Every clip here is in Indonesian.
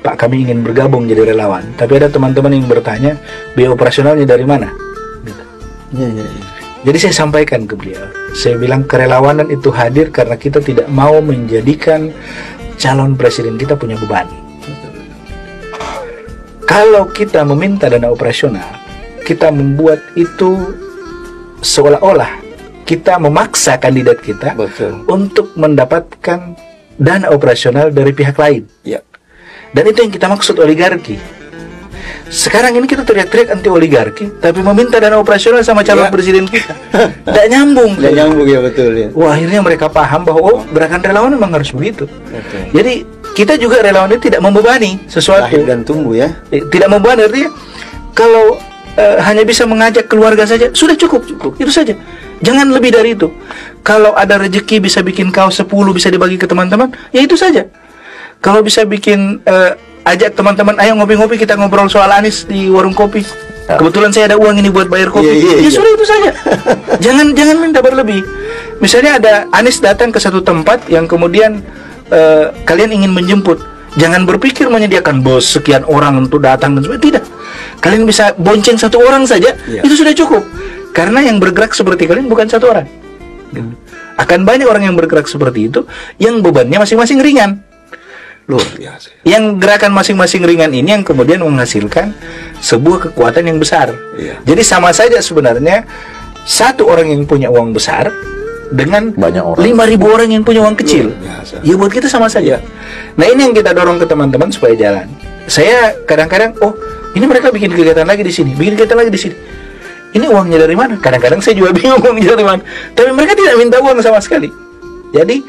Pak, kami ingin bergabung jadi relawan, tapi ada teman-teman yang bertanya, biaya operasionalnya dari mana? Gitu. Jadi saya sampaikan ke beliau, saya bilang kerelawanan itu hadir karena kita tidak mau menjadikan calon presiden kita punya beban. Kalau kita meminta dana operasional, kita membuat itu seolah-olah kita memaksa kandidat kita untuk mendapatkan dana operasional dari pihak lain. Ya. Dan itu yang kita maksud oligarki. Sekarang ini kita teriak-teriak anti oligarki, tapi meminta dana operasional sama calon presiden kita. Tidak nyambung. Tidak nyambung, ya betul ya. Wah, akhirnya mereka paham bahwa gerakan relawan memang harus begitu. Jadi kita juga relawan itu tidak membebani sesuatu. Lahir dan tumbuh ya. Tidak membebani, artinya kalau hanya bisa mengajak keluarga saja sudah cukup, itu saja. Jangan lebih dari itu. Kalau ada rezeki bisa bikin kaos 10 bisa dibagi ke teman-teman, ya itu saja. Kalau bisa bikin ajak teman-teman, ayo ngopi-ngopi, kita ngobrol soal Anies di warung kopi. Kebetulan saya ada uang ini buat bayar kopi. Ya sudah, itu saja. Jangan minta berlebih. Misalnya ada Anies datang ke satu tempat yang kemudian kalian ingin menjemput, jangan berpikir menyediakan bos sekian orang untuk datang dan sebagainya. Tidak. Kalian bisa bonceng satu orang saja, itu sudah cukup. Karena yang bergerak seperti kalian bukan satu orang. Akan banyak orang yang bergerak seperti itu yang bebannya masing-masing ringan. Luar biasa. Yang gerakan masing-masing ringan ini yang kemudian menghasilkan sebuah kekuatan yang besar. Jadi sama saja sebenarnya satu orang yang punya uang besar dengan banyak orang, 5.000 orang yang punya uang kecil. Ya buat kita sama saja. Nah, ini yang kita dorong ke teman-teman supaya jalan. Saya kadang-kadang, oh ini mereka bikin kegiatan lagi di sini, bikin kegiatan lagi di sini. Ini uangnya dari mana? Kadang-kadang saya juga bingung uangnya dari mana. Tapi mereka tidak minta uang sama sekali. Jadi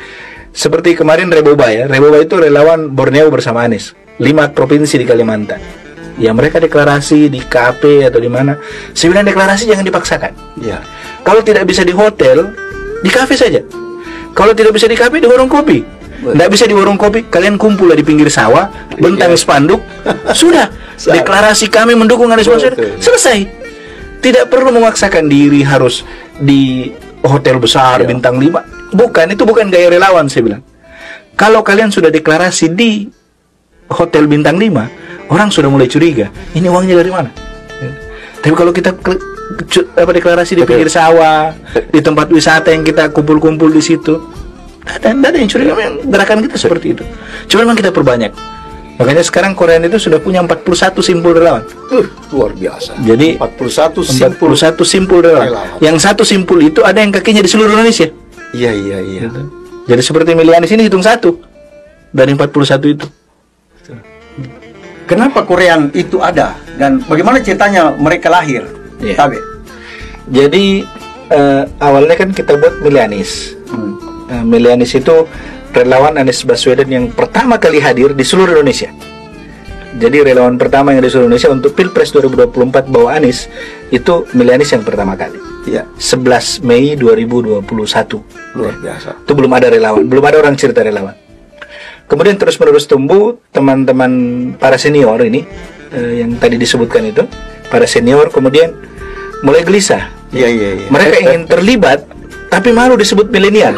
seperti kemarin Reboba ya, Reboba itu relawan Borneo bersama Anies, 5 provinsi di Kalimantan. Ya mereka deklarasi di KP atau di mana. Saya bilang deklarasi jangan dipaksakan. Kalau tidak bisa di hotel, di kafe saja. Kalau tidak bisa di kafe, di warung kopi. Tidak bisa di warung kopi, kalian kumpul di pinggir sawah, bentang spanduk, sudah. Deklarasi kami mendukung Anies Baswedan, selesai. Tidak perlu memaksakan diri harus di hotel besar bintang 5. Bukan, itu bukan gaya relawan, saya bilang. Kalau kalian sudah deklarasi di hotel bintang 5, orang sudah mulai curiga, ini uangnya dari mana? Tapi kalau kita deklarasi di pinggir sawah, di tempat wisata yang kita kumpul-kumpul di situ, tidak ada yang curiga. Gerakan kita seperti itu. Cuma memang kita perbanyak. Makanya sekarang Korea itu sudah punya 41 simpul relawan. Luar biasa. Jadi 41 simpul relawan. Yang satu simpul itu ada yang kakinya di seluruh Indonesia. Iya. Gitu. Jadi seperti milih Anies ini hitung 1 dari 41 itu. Kenapa Korean itu ada dan bagaimana ceritanya mereka lahir? Tabe. Jadi awalnya kan kita buat milih Anies. Milih Anies itu relawan Anies Baswedan yang pertama kali hadir di seluruh Indonesia. Jadi relawan pertama yang di seluruh Indonesia untuk Pilpres 2024 bawa Anies itu milih Anies yang pertama kali. 11 Mei 2021. Luar biasa. Itu belum ada relawan, belum ada orang cerita relawan. Kemudian terus-menerus tumbuh teman-teman para senior ini yang tadi disebutkan itu, para senior kemudian mulai gelisah. Mereka ingin terlibat tapi malu disebut milenial.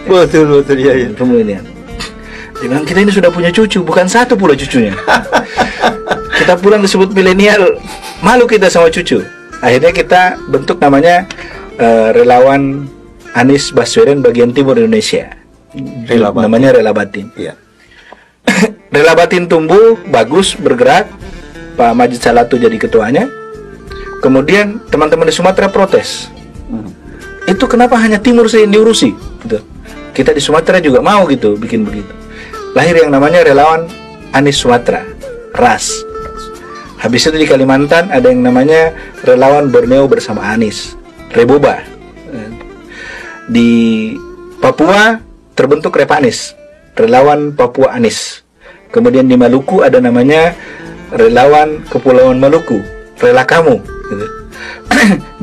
Betul ya. Milenial. Dia bilang kita ini sudah punya cucu, bukan satu pula cucunya. Kita pulang disebut milenial, malu kita sama cucu. Akhirnya kita bentuk namanya relawan Anies Baswedan bagian timur Indonesia. Namanya Rela Batin. Rela Batin tumbuh, bagus, bergerak. Pak Majid Salatu jadi ketuanya. Kemudian teman-teman di Sumatera protes. Itu kenapa hanya timur saja yang diurusi? Gitu. Kita di Sumatera juga mau gitu, bikin begitu. Lahir yang namanya relawan Anies Sumatera, RAS. Habis itu di Kalimantan ada yang namanya relawan Borneo bersama Anies, Reboba. Di Papua terbentuk Repanis, relawan Papua Anies. Kemudian di Maluku ada namanya relawan Kepulauan Maluku, Rela Kamu. Gitu.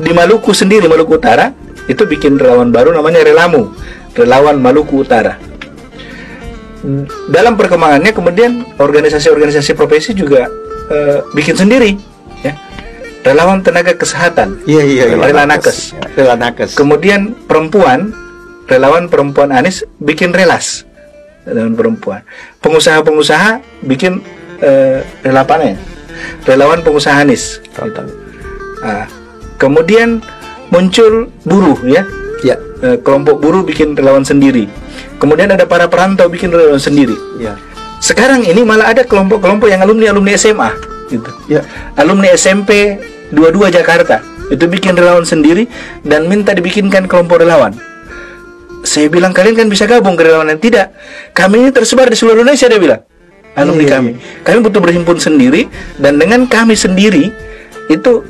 Di Maluku sendiri, Maluku Utara, itu bikin relawan baru namanya Relamu, relawan Maluku Utara. Dalam perkembangannya kemudian organisasi-organisasi profesi juga bikin sendiri, ya. Relawan tenaga kesehatan, Rela Nakes. Rela Nakes. Kemudian perempuan, relawan perempuan Anies bikin Relas, Relawan perempuan. Pengusaha-pengusaha bikin relawan pengusaha Anies. Gitu. Kemudian muncul buruh ya. Ya. Kelompok buruh bikin relawan sendiri. Kemudian ada para perantau bikin relawan sendiri. Ya. Sekarang ini malah ada kelompok-kelompok yang alumni SMA gitu. Ya. Alumni SMP 22 Jakarta itu bikin relawan sendiri dan minta dibikinkan kelompok relawan. Saya bilang kalian kan bisa gabung ke relawan. Tidak, kami ini tersebar di seluruh Indonesia, dia bilang. Alumni kami butuh berhimpun sendiri, dan dengan kami sendiri itu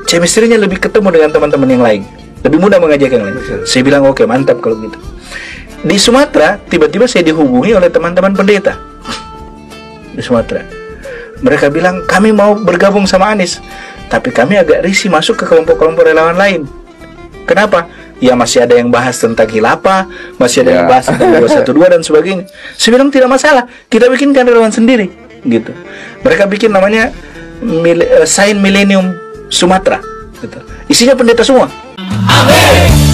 chemistry-nya lebih ketemu dengan teman-teman yang lain, lebih mudah mengajak yang lain. Saya bilang oke, mantap kalau gitu. Di Sumatera tiba-tiba saya dihubungi oleh teman-teman pendeta di Sumatera. Mereka bilang kami mau bergabung sama Anies, tapi kami agak risih masuk ke kelompok-kelompok relawan lain. Kenapa? Ya masih ada yang bahas tentang khilafah, masih ada yang bahas tentang 212 dan sebagainya. Saya bilang tidak masalah, kita bikinkan relawan sendiri gitu. Mereka bikin namanya Sign Millennium Sumatera gitu. Isinya pendeta semua. Amin.